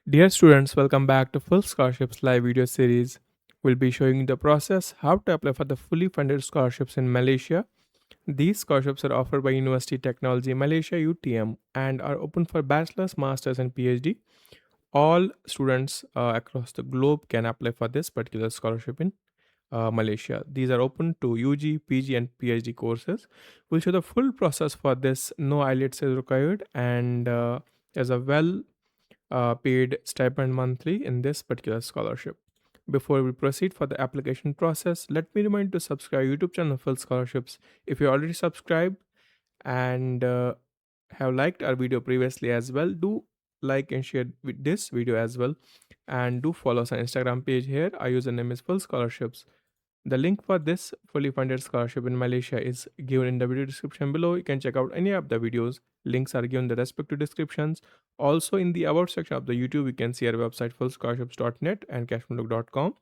Dear students, welcome back to Full Scholarships live video series. We'll be showing you the process how to apply for the fully funded scholarships in Malaysia. These scholarships are offered by Universiti Teknologi Malaysia (UTM) and are open for bachelor's, master's, and PhD. All students across the globe can apply for this particular scholarship in Malaysia. These are open to UG, PG, and PhD courses. We'll show the full process for this. No IELTS is required, and there's a paid stipend monthly in this particular scholarship. Before we proceed for the application process, let me remind you to subscribe YouTube channel Full Scholarships. If you already subscribed and have liked our video previously as well, do like and share with this video as well, and do follow us on Instagram page here. Our username is Full Scholarships. The link for this fully funded scholarship in Malaysia is given in the video description below. You can check out any of the videos. Links are given in the respective descriptions. Also, in the about section of the YouTube, you can see our website fullscholarships.net and cashflow.com.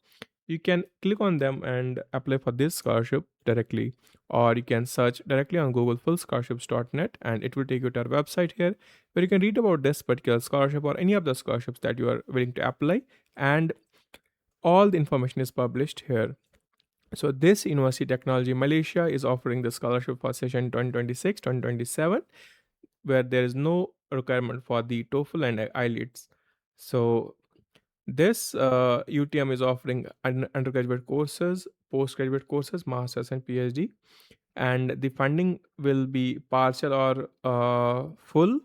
You can click on them and apply for this scholarship directly, or you can search directly on Google fullscholarships.net and it will take you to our website here where you can read about this particular scholarship or any of the scholarships that you are willing to apply, and all the information is published here. So this University Technology Malaysia is offering the scholarship for session 2026-2027, where there is no requirement for the TOEFL and IELTS. So this UTM is offering undergraduate courses, postgraduate courses, masters, and PhD, and the funding will be partial or full.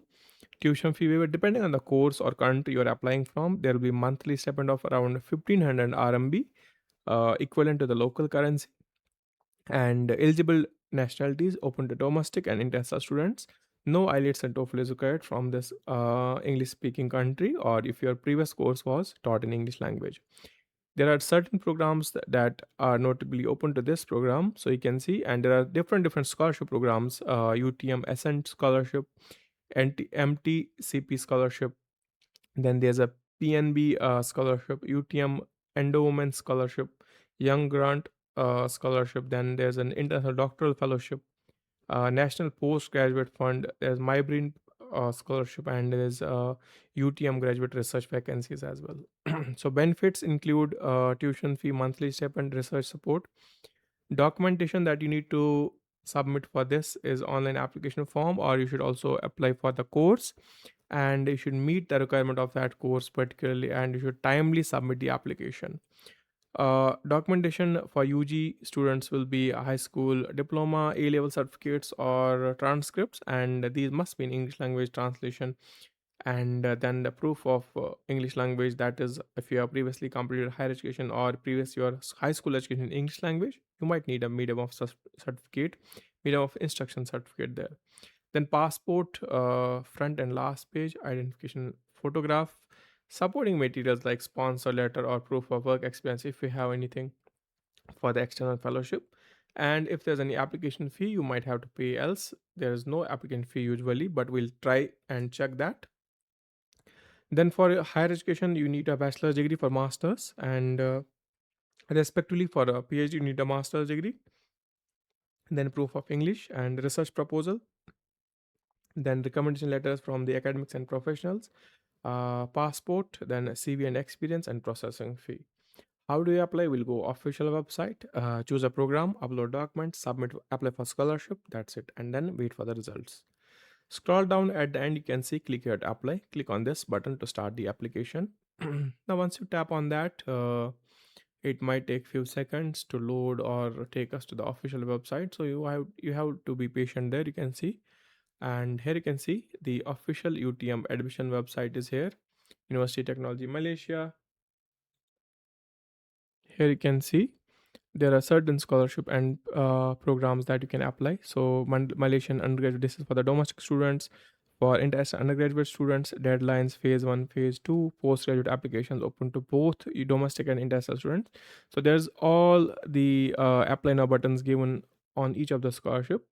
Tuition fee waiver depending on the course or country you are applying from. There will be monthly stipend of around 1500 RMB, equivalent to the local currency, and eligible nationalities open to domestic and international students. No IELTS and TOEFL is required from this English speaking country, or if your previous course was taught in English language. There are certain programs that are notably open to this program, so you can see, and there are different scholarship programs: UTM Ascent Scholarship, MTCP Scholarship. Then there's a PNB scholarship, UTM Endowment Scholarship, Young Grant Scholarship. Then there's an International Doctoral Fellowship, National Postgraduate Fund. There's MyBrain Scholarship, and there's UTM Graduate Research vacancies as well. So benefits include tuition fee, monthly stipend, research support. Documentation that you need to submit for this is online application form, or you should also apply for the course, and you should meet the requirement of that course particularly, and you should timely submit the application. Documentation for UG students will be a high school diploma, A level certificates, or transcripts, and these must be in English language translation. And then the proof of English language, that is, if you have previously completed higher education or previous your high school education in English language, you might need a medium of certificate, medium of instruction certificate there. Then passport, front and last page, identification photograph, supporting materials like sponsor letter or proof of work experience if you have anything for the external fellowship. And if there's any application fee, you might have to pay, else there is no application fee usually, but we'll try and check that. Then for higher education, you need a bachelor's degree. For masters, and respectively for a PhD, you need a master's degree. Then proof of English and research proposal. Then recommendation letters from the academics and professionals, passport, then CV and experience, and processing fee. How do you apply? We'll go official website, choose a program, upload documents, submit, apply for scholarship. That's it, and then wait for the results. Scroll down at the end, you can see click here to apply. Click on this button to start the application. Now, once you tap on that, it might take few seconds to load or take us to the official website. So you have to be patient there. You can see, and here you can see the official UTM admission website is here, University Technology Malaysia. Here you can see there are certain scholarship and programs that you can apply. So Malaysian undergraduate, this is for the domestic students. For international undergraduate students, deadlines phase 1, phase 2, postgraduate applications open to both domestic and international students. So there's all the apply now buttons given on each of the scholarship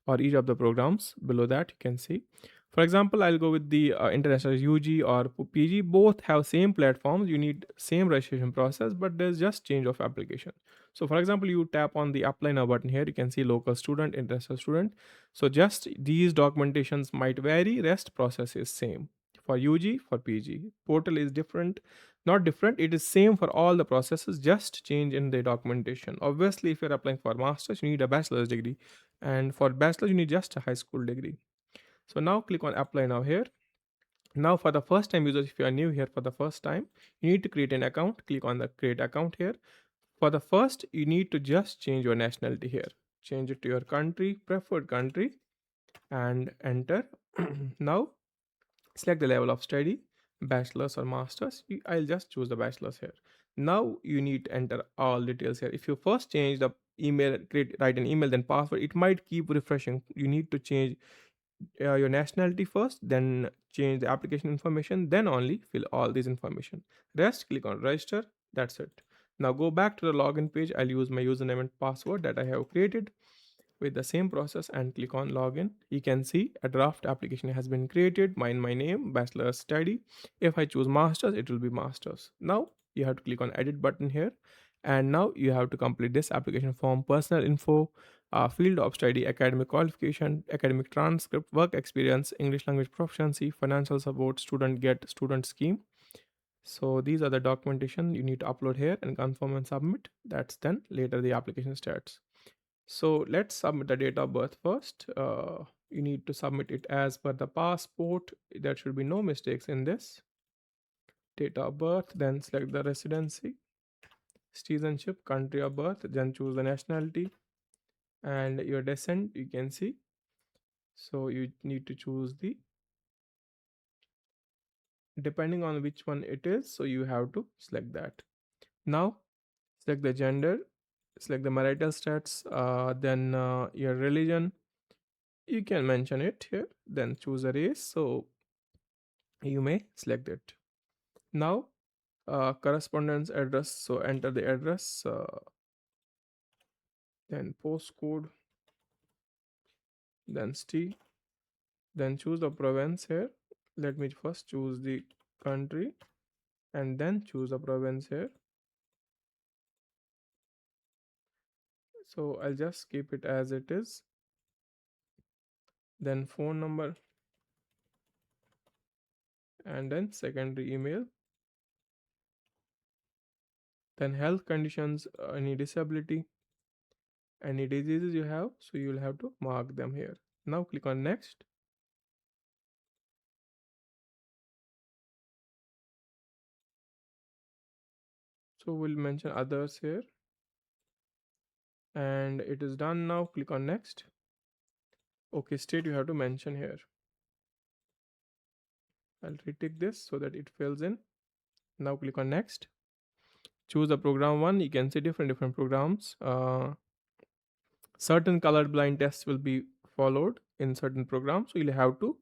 or each of the programs. Below that you can see, for example, I'll go with the international UG or PG. Both have same platforms. You need same registration process, but there's just change of application. So for example, you tap on the apply now button here. You can see local student, international student. So just these documentations might vary. Rest process is same. for UG, for PG. Portal is different, not different. It is same for all the processes, just change in the documentation. Obviously, if you're applying for masters, you need a bachelor's degree, and for bachelor, you need just a high school degree. So now click on apply now here. Now for the first time users, if you are new here for the first time, you need to create an account. Click on the create account here. For the first, you need to just change your nationality here. Change it to your country, preferred country, and enter. Now select the level of study, bachelor's or master's. I'll just choose the bachelor's here. Now you need to enter all details here. If you first change the email, write an email, then password, it might keep refreshing. You need to change your nationality first, then change the application information, then only fill all this information. Rest, click on register. That's it. Now go back to the login page. I'll use my username and password that I have created with the same process and click on login. You can see a draft application has been created. Mine, my name, bachelor study. If I choose masters, it will be masters. Now you have to click on edit button here, and now you have to complete this application form. Personal info, field of study, academic qualification, academic transcript, work experience, English language proficiency, financial support, student get, student scheme. So these are the documentation you need to upload here and confirm and submit. That's then later the application starts. So let's submit the date of birth first. You need to submit it as per the passport. There should be no mistakes in this. Date of birth, then select the residency, citizenship, country of birth, then choose the nationality and your descent. You can see. So you need to choose the depending on which one it is. So you have to select that. Now select the gender, select the marital status, then your religion. You can mention it here. Then choose a race. So you may select it. Now correspondence address, so enter the address, then postcode, then city, then choose the province here. Let me first choose the country and then choose the province here. So I'll just keep it as it is. Then phone number and then secondary email, then health conditions, any disability, any diseases you have, so you'll have to mark them here. Now click on next. So we'll mention others here, and it is done. Now click on next. Okay, state you have to mention here. I'll retake this so that it fills in. Now click on next. Choose the program one. You can see different programs. Certain colored blind tests will be followed in certain programs, so you'll have to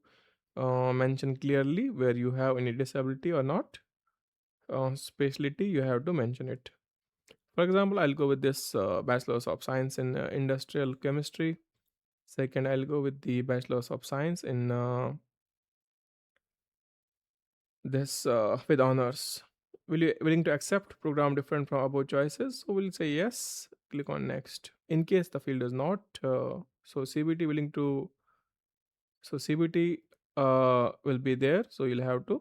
mention clearly where you have any disability or not. Specialty, you have to mention it. For example, I'll go with this bachelor's of science in industrial chemistry. Second, I'll go with the bachelor's of science in this with honors. Will you willing to accept program different from above choices? So we'll say yes. Click on next. In case the field is not, so CBT willing to, so CBT will be there. So you'll have to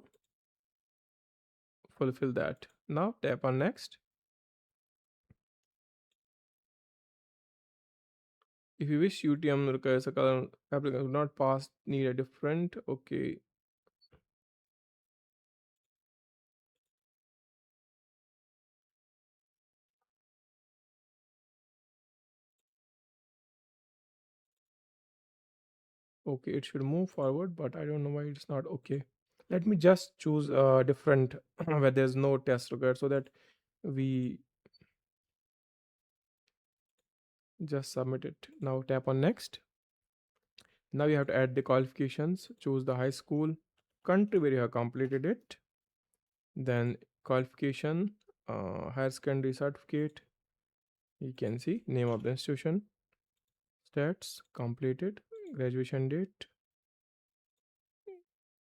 fulfill that. Now tap on next. If you wish UTM requires a color applicant not pass, need a different. Okay. Okay, it should move forward, but I don't know why it's not okay. Let me just choose a different where there's no test required so that we just submit it. Now tap on next. Now you have to add the qualifications. Choose the high school, country where you have completed it, then qualification, higher secondary certificate. You can see name of the institution, stats, completed, graduation date,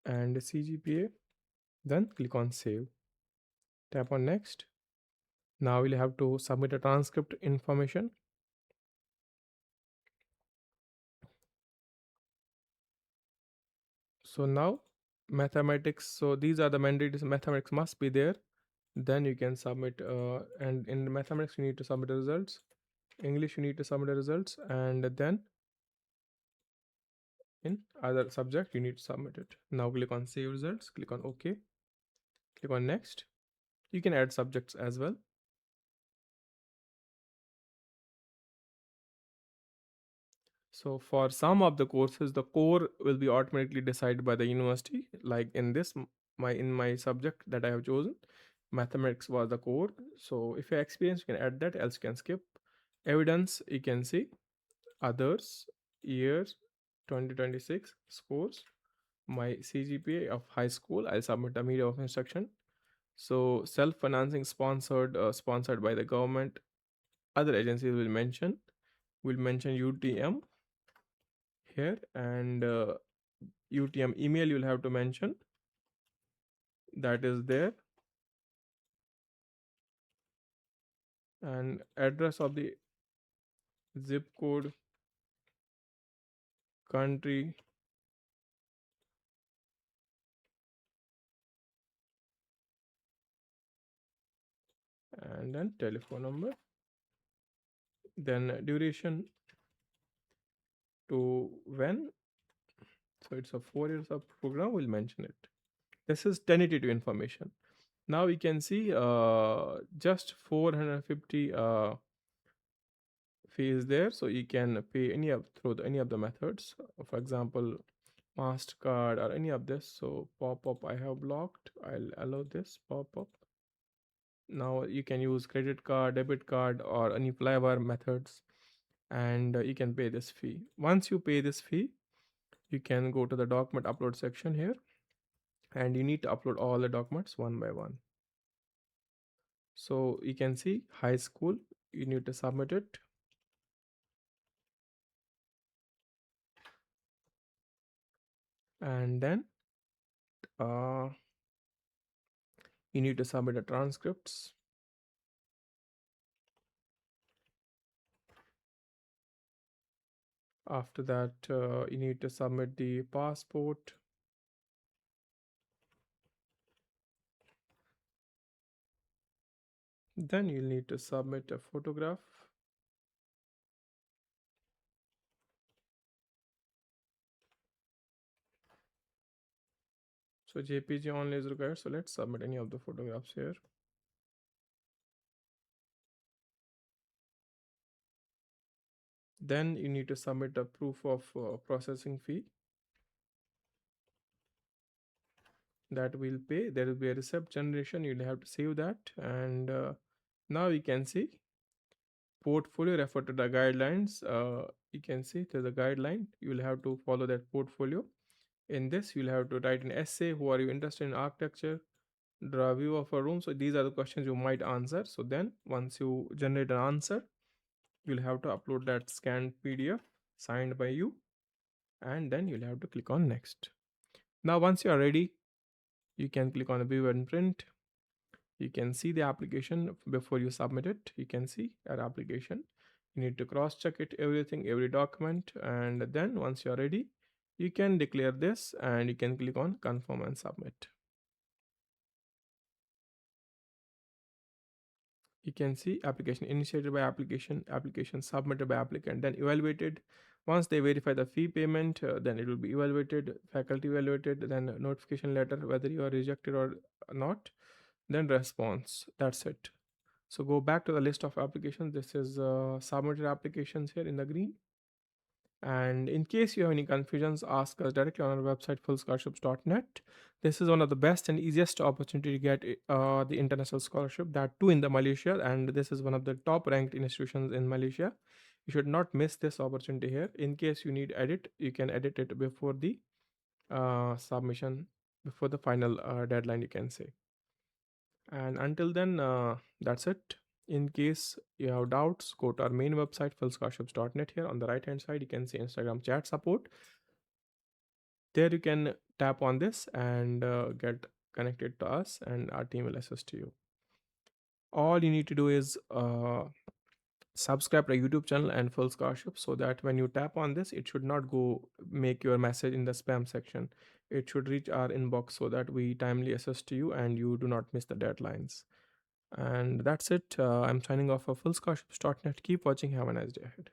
and CGPA. Then click on save. Tap on next. Now we'll have to submit a transcript information. So now Mathematics, so these are the mandates. Mathematics must be there. Then you can submit, and in mathematics you need to submit the results. English you need to submit the results, and then in other subject you need to submit it. Now click on save results, click on OK, click on next. You can add subjects as well. So for some of the courses, the core will be automatically decided by the university. Like in this, my subject that I have chosen, mathematics was the core. So if you experience, you can add that. Else you can skip. Evidence, you can see others, years, 2026 scores. My CGPA of high school. I'll submit the media of instruction. So self-financing sponsored by the government. Other agencies will mention. Will mention UTM here, and UTM email you'll have to mention that is there, and address of the zip code, country, and then telephone number. Then duration to when. So it's a 4 years of program. We'll mention it. This is tentative information. Now we can see just 450 fee is there, so you can pay any of through any of the methods. For example, Mastercard or any of this. So pop up I have blocked. I'll allow this pop up. Now you can use credit card, debit card, or any flywire methods, and you can pay this fee. Once you pay this fee, you can go to the document upload section here, and you need to upload all the documents one by one. So you can see high school, you need to submit it. And then uh, you need to submit the transcripts. After that, you need to submit the passport. Then you'll need to submit a photograph. So JPG only is required. So let's submit any of the photographs here. Then you need to submit a proof of processing fee that will pay. There will be a receipt generation. You'll have to save that. And now you can see portfolio, refer to the guidelines. You can see there's a guideline. You will have to follow that portfolio. In this, you'll have to write an essay. Who are you interested in architecture? Draw a view of a room. So these are the questions you might answer. So then once you generate an answer, you'll have to upload that scanned PDF signed by you, and then you'll have to click on next. Now once you are ready, you can click on view and print. You can see the application before you submit it. You can see our application. You need to cross check it, everything, every document, and then once you are ready, you can declare this and you can click on confirm and submit. You can see application initiated by application submitted by applicant, then evaluated. Once they verify the fee payment, then it will be evaluated, faculty evaluated, then notification letter whether you are rejected or not, then response. That's it. So go back to the list of applications. This is submitted applications here in the green. And in case you have any confusions, ask us directly on our website fullscholarships.net. This is one of the best and easiest opportunity to get the international scholarship, that too in the Malaysia, and this is one of the top ranked institutions in Malaysia. You should not miss this opportunity here. In case you need edit, you can edit it before the submission, before the final deadline, you can say. And until then, that's it. In case you have doubts, go to our main website, fullscholarships.net. Here on the right hand side, you can see Instagram chat support. There you can tap on this and get connected to us, and our team will assist you. All you need to do is subscribe to our YouTube channel and Full Scholarship, so that when you tap on this, it should not go make your message in the spam section. it should reach our inbox so that we timely assist you and you do not miss the deadlines. And that's it. I'm signing off for fullscholarships.net. Keep watching. Have a nice day ahead.